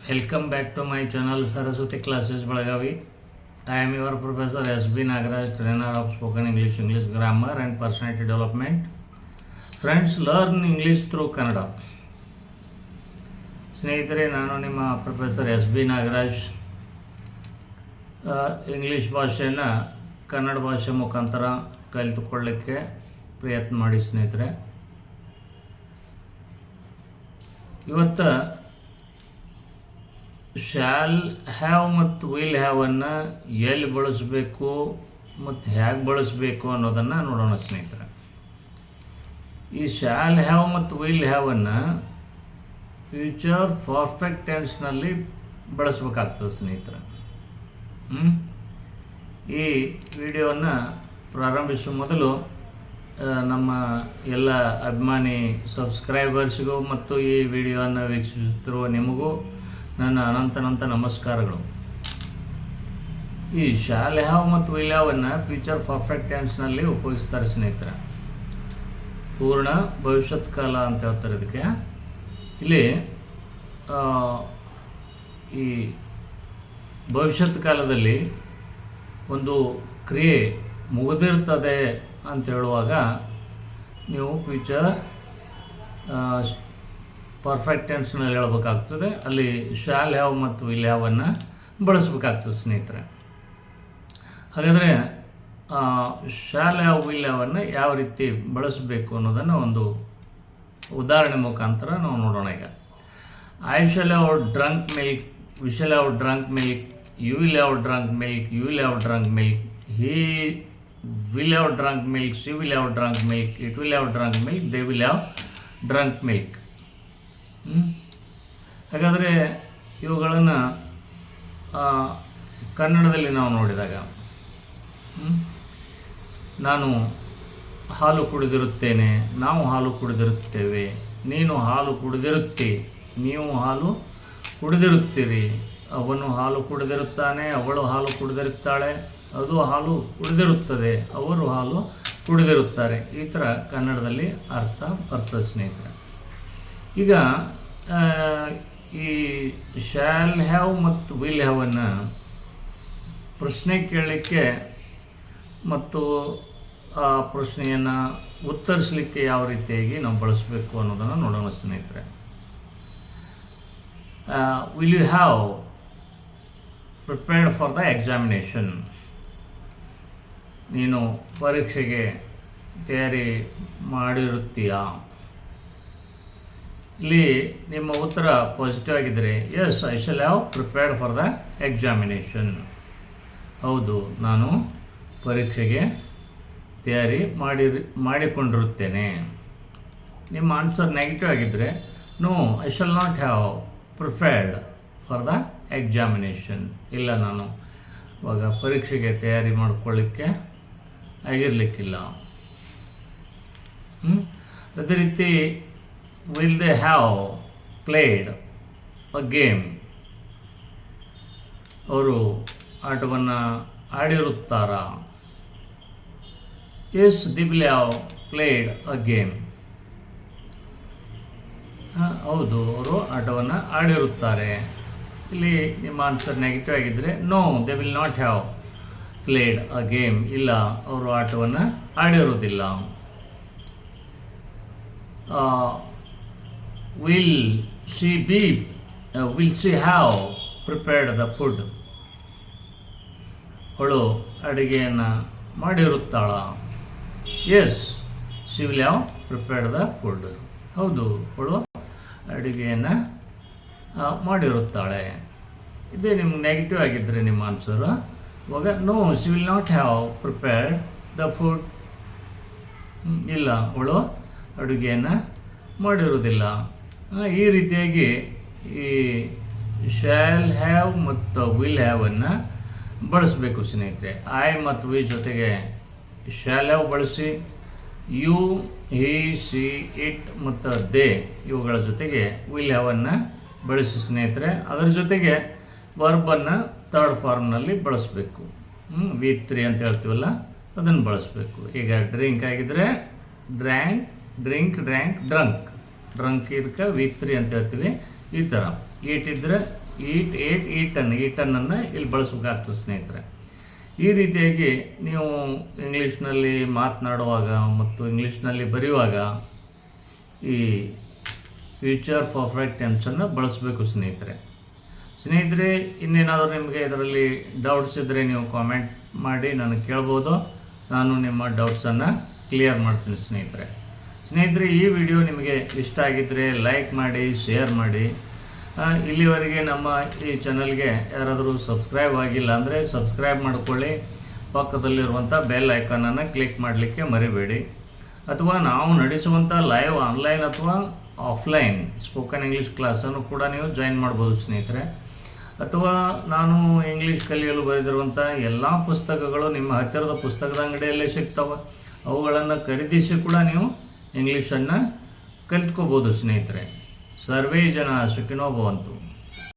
Welcome back to my channel Saraswati Classes Belagavi. I am your Professor S.B. Nagaraj, trainer of spoken English, English grammar and personality development. Friends, learn English through Kannada. ಸ್ನೇಹಿತರೆ, ನಾನು ನಿಮ್ಮ professor S B Nagaraj. English ಭಾಷೆಯನ್ನು ಕನ್ನಡ ಭಾಷೆ ಮುಖಾಂತರ ಕಲಿತುಕೊಳ್ಳಲಿಕ್ಕೆ ಪ್ರಯತ್ನ ಮಾಡಿ ಸ್ನೇಹಿತರೆ. ಇವತ್ತು ಶಾಲ್ ಹ್ಯಾವ್ ಮತ್ತು ವಿಲ್ ಹ್ಯಾವನ್ನು ಎಲ್ಲಿ ಬಳಸಬೇಕು ಮತ್ತು ಹೇಗೆ ಬಳಸಬೇಕು ಅನ್ನೋದನ್ನು ನೋಡೋಣ ಸ್ನೇಹಿತರೆ. ಈ ಶಾಲ್ ಹ್ಯಾವ್ ಮತ್ತು ವಿಲ್ ಹ್ಯಾವನ್ನು ಫ್ಯೂಚರ್ ಪರ್ಫೆಕ್ಟ್ ಟೆನ್ಸ್ನಲ್ಲಿ ಬಳಸಬೇಕಾಗ್ತದೆ ಸ್ನೇಹಿತರೆ. ಈ ವಿಡಿಯೋವನ್ನು ಪ್ರಾರಂಭಿಸುವ ಮೊದಲು ನಮ್ಮ ಎಲ್ಲ ಅಭಿಮಾನಿ ಸಬ್ಸ್ಕ್ರೈಬರ್ಸ್ಗೂ ಮತ್ತು ಈ ವಿಡಿಯೋವನ್ನು ವೀಕ್ಷಿಸುತ್ತಿರುವ ನಿಮಗೂ ನನ್ನ ಅನಂತ ನಮಸ್ಕಾರಗಳು. ಈ ಶಾಲ್ ಹ್ಯಾವ್ ಮತ್ತು ವಿಲ್ ಹ್ಯಾವನ್ನು ಫ್ಯೂಚರ್ ಪರ್ಫೆಕ್ಟ್ ಟೆನ್ಸ್ನಲ್ಲಿ ಉಪಯೋಗಿಸ್ತಾರೆ ಸ್ನೇಹಿತರೆ. ಪೂರ್ಣ ಭವಿಷ್ಯತ್ ಕಾಲ ಅಂತ ಹೇಳ್ತಾರೆ ಇದಕ್ಕೆ. ಇಲ್ಲಿ ಈ ಭವಿಷ್ಯತ್ ಕಾಲದಲ್ಲಿ ಒಂದು ಕ್ರಿಯೆ ಮುಗಿದಿರ್ತದೆ ಅಂತ ಹೇಳುವಾಗ ನೀವು ಫ್ಯೂಚರ್ ಪರ್ಫೆಕ್ಟ್ ಟೆನ್ಸ್ನಲ್ಲಿ ಹೇಳಬೇಕಾಗ್ತದೆ. ಅಲ್ಲಿ ಶಾಲ್ ಹ್ಯಾವ್ ಮತ್ತು ವಿಲ್ ಹ್ಯಾವನ್ನು ಬಳಸಬೇಕಾಗ್ತದೆ ಸ್ನೇಹಿತರೆ. ಹಾಗಾದರೆ ಶಾಲ್ ಹ್ಯಾವ್ ವಿಲ್ ಹ್ಯಾವನ್ನು ಯಾವ ರೀತಿ ಬಳಸಬೇಕು ಅನ್ನೋದನ್ನು ಒಂದು ಉದಾಹರಣೆ ಮುಖಾಂತರ ನಾವು ನೋಡೋಣ. ಈಗ I shall have drunk milk, we shall have drunk milk, you will have drunk milk, you will have drunk milk, he will have drunk milk, she will have drunk milk, it will have drunk milk, they will have drunk milk. ಹಾಗಾದರೆ ಇವುಗಳನ್ನು ಕನ್ನಡದಲ್ಲಿ ನಾವು ನೋಡಿದಾಗ, ನಾನು ಹಾಲು ಕುಡಿದಿರುತ್ತೇನೆ, ನಾವು ಹಾಲು ಕುಡಿದಿರುತ್ತೇವೆ, ನೀನು ಹಾಲು ಕುಡಿದಿರುತ್ತಿ, ನೀವು ಹಾಲು ಕುಡಿದಿರುತ್ತೀರಿ, ಅವನು ಹಾಲು ಕುಡಿದಿರುತ್ತಾನೆ, ಅವಳು ಹಾಲು ಕುಡಿದಿರುತ್ತಾಳೆ, ಅದು ಹಾಲು ಕುಡಿದಿರುತ್ತದೆ, ಅವರು ಹಾಲು ಕುಡಿದಿರುತ್ತಾರೆ. ಈ ಥರ ಕನ್ನಡದಲ್ಲಿ ಅರ್ಥ ಬರ್ತದೆ ಸ್ನೇಹಿತರೆ. ಈಗ ಈ ಶಾಲ್ ಹ್ಯಾವ್ ಮತ್ತು ವಿಲ್ ಹ್ಯಾವನ್ನು ಪ್ರಶ್ನೆ ಕೇಳಲಿಕ್ಕೆ ಮತ್ತು ಆ ಪ್ರಶ್ನೆಯನ್ನು ಉತ್ತರಿಸಲಿಕ್ಕೆ ಯಾವ ರೀತಿಯಾಗಿ ನಾವು ಬಳಸಬೇಕು ಅನ್ನೋದನ್ನು ನೋಡೋಣ ಸ್ನೇಹಿತರೆ. Will you have prepared for the examination? ನೀನು ಪರೀಕ್ಷೆಗೆ ತಯಾರಿ ಮಾಡಿರುತ್ತೀಯಾ? ಇಲ್ಲಿ ನಿಮ್ಮ ಉತ್ತರ ಪಾಸಿಟಿವ್ ಆಗಿದ್ದರೆ yes I shall have prepared for the examination. ಹೌದು, ನಾನು ಪರೀಕ್ಷೆಗೆ ತಯಾರಿ ಮಾಡಿಕೊಂಡಿರುತ್ತೇನೆ. ನಿಮ್ಮ ಆನ್ಸರ್ ನೆಗೆಟಿವ್ ಆಗಿದ್ದರೆ no I shall not have prepared for the examination. ಇಲ್ಲ, ನಾನು ಇವಾಗ ಪರೀಕ್ಷೆಗೆ ತಯಾರಿ ಮಾಡಿಕೊಳ್ಳಿಕ್ಕೆ ಆಗಿರಲಿಕ್ಕಿಲ್ಲ. ಅದೇ ರೀತಿ will they have played a game? ಅವರು ಆಟವನ್ನು ಆಡಿರುತ್ತಾರಾ? Yes, they will have played a game. ಹೌದು, ಅವರು ಆಟವನ್ನು ಆಡಿರುತ್ತಾರೆ. ಇಲ್ಲಿ ನಿಮ್ಮ ಆನ್ಸರ್ ನೆಗೆಟಿವ್ ಆಗಿದ್ದರೆ no they will not have played a game. ಇಲ್ಲ, ಅವರು ಆಟವನ್ನು ಆಡಿರುವುದಿಲ್ಲ. Will she have prepared the food? ಅವಳು ಅಡುಗೆಯನ್ನು ಮಾಡಿರುತ್ತಾಳ? Yes, she will have prepared the food. ಹೌದು, ಅವಳು ಅಡುಗೆಯನ್ನು ಮಾಡಿರುತ್ತಾಳೆ. ಇದೇ ನಿಮ್ಗೆ ನೆಗೆಟಿವ್ ಆಗಿದ್ದರೆ ನಿಮ್ಮ ಆನ್ಸರು ಇವಾಗ no she will not have prepared the food. ಇಲ್ಲ, ಅವಳು ಅಡುಗೆಯನ್ನು ಮಾಡಿರುವುದಿಲ್ಲ. ಈ ರೀತಿಯಾಗಿ ಈ ಶಾಲ್ ಹ್ಯಾವ್ ಮತ್ತು ವಿಲ್ ಹ್ಯಾವನ್ನು ಬಳಸಬೇಕು ಸ್ನೇಹಿತರೆ. ಐ ಮತ್ತು ವಿ ಜೊತೆಗೆ ಶಾಲ್ ಹ್ಯಾವ್ ಬಳಸಿ, ಯು, ಹಿ, ಶಿ, ಇಟ್ ಮತ್ತು ದೇ ಇವುಗಳ ಜೊತೆಗೆ ವಿಲ್ ಹ್ಯಾವನ್ನು ಬಳಸಿ ಸ್ನೇಹಿತರೆ. ಅದರ ಜೊತೆಗೆ ವರ್ಬನ್ನು ಥರ್ಡ್ ಫಾರ್ಮ್ನಲ್ಲಿ ಬಳಸಬೇಕು. V3 ಅಂತ ಹೇಳ್ತೀವಲ್ಲ, ಅದನ್ನು ಬಳಸಬೇಕು. ಈಗ ಡ್ರಿಂಕ್ ಆಗಿದ್ದರೆ drank, drink, drank, drunk. Drunk ಇದಕ್ಕೆ V3 ಅಂತ ಹೇಳ್ತೀವಿ. ಈ ಥರ ಈಟ್ ಇದ್ದರೆ ಈಟನ್ನು ಇಲ್ಲಿ ಬಳಸಬೇಕಾಗ್ತದೆ ಸ್ನೇಹಿತರೆ. ಈ ರೀತಿಯಾಗಿ ನೀವು ಇಂಗ್ಲೀಷ್ನಲ್ಲಿ ಮಾತನಾಡುವಾಗ ಮತ್ತು ಇಂಗ್ಲೀಷ್ನಲ್ಲಿ ಬರೆಯುವಾಗ ಈ ಫ್ಯೂಚರ್ ಪರ್ಫೆಕ್ಟ್ ಟೆನ್ಸನ್ನು ಬಳಸಬೇಕು ಸ್ನೇಹಿತರೆ. ಇನ್ನೇನಾದರೂ ನಿಮಗೆ ಇದರಲ್ಲಿ ಡೌಟ್ಸ್ ಇದ್ದರೆ ನೀವು ಕಾಮೆಂಟ್ ಮಾಡಿ ನನಗೆ ಕೇಳ್ಬೋದು. ನಾನು ನಿಮ್ಮ ಡೌಟ್ಸನ್ನು ಕ್ಲಿಯರ್ ಮಾಡ್ತೀನಿ ಸ್ನೇಹಿತರೆ. ಈ ವಿಡಿಯೋ ನಿಮಗೆ ಇಷ್ಟ ಆಗಿದ್ದರೆ ಲೈಕ್ ಮಾಡಿ, ಶೇರ್ ಮಾಡಿ. ಇಲ್ಲಿವರೆಗೆ ನಮ್ಮ ಈ ಚಾನಲ್ಗೆ ಯಾರಾದರೂ ಸಬ್ಸ್ಕ್ರೈಬ್ ಆಗಿಲ್ಲ ಅಂದರೆ ಸಬ್ಸ್ಕ್ರೈಬ್ ಮಾಡಿಕೊಳ್ಳಿ. ಪಕ್ಕದಲ್ಲಿರುವಂಥ ಬೆಲ್ ಐಕಾನನ್ನು ಕ್ಲಿಕ್ ಮಾಡಲಿಕ್ಕೆ ಮರಿಬೇಡಿ. ಅಥವಾ ನಾವು ನಡೆಸುವಂಥ ಲೈವ್ ಆನ್ಲೈನ್ ಅಥವಾ ಆಫ್ಲೈನ್ ಸ್ಪೋಕನ್ ಇಂಗ್ಲೀಷ್ ಕ್ಲಾಸನ್ನು ಕೂಡ ನೀವು ಜಾಯಿನ್ ಮಾಡ್ಬೋದು ಸ್ನೇಹಿತರೆ. ಅಥವಾ ನಾನು ಇಂಗ್ಲೀಷ್ ಕಲಿಯಲು ಬರೆದಿರುವಂಥ ಎಲ್ಲ ಪುಸ್ತಕಗಳು ನಿಮ್ಮ ಹತ್ತಿರದ ಪುಸ್ತಕದ ಅಂಗಡಿಯಲ್ಲೇ ಸಿಗ್ತವೆ. ಅವುಗಳನ್ನು ಖರೀದಿಸಿ ಕೂಡ ನೀವು ಇಂಗ್ಲೀಷನ್ನು ಕಲಿತ್ಕೋಬೋದು ಸ್ನೇಹಿತರೆ. ಸರ್ವೇ ಜನ ಸುಖಿನೋ ಭವಂತು.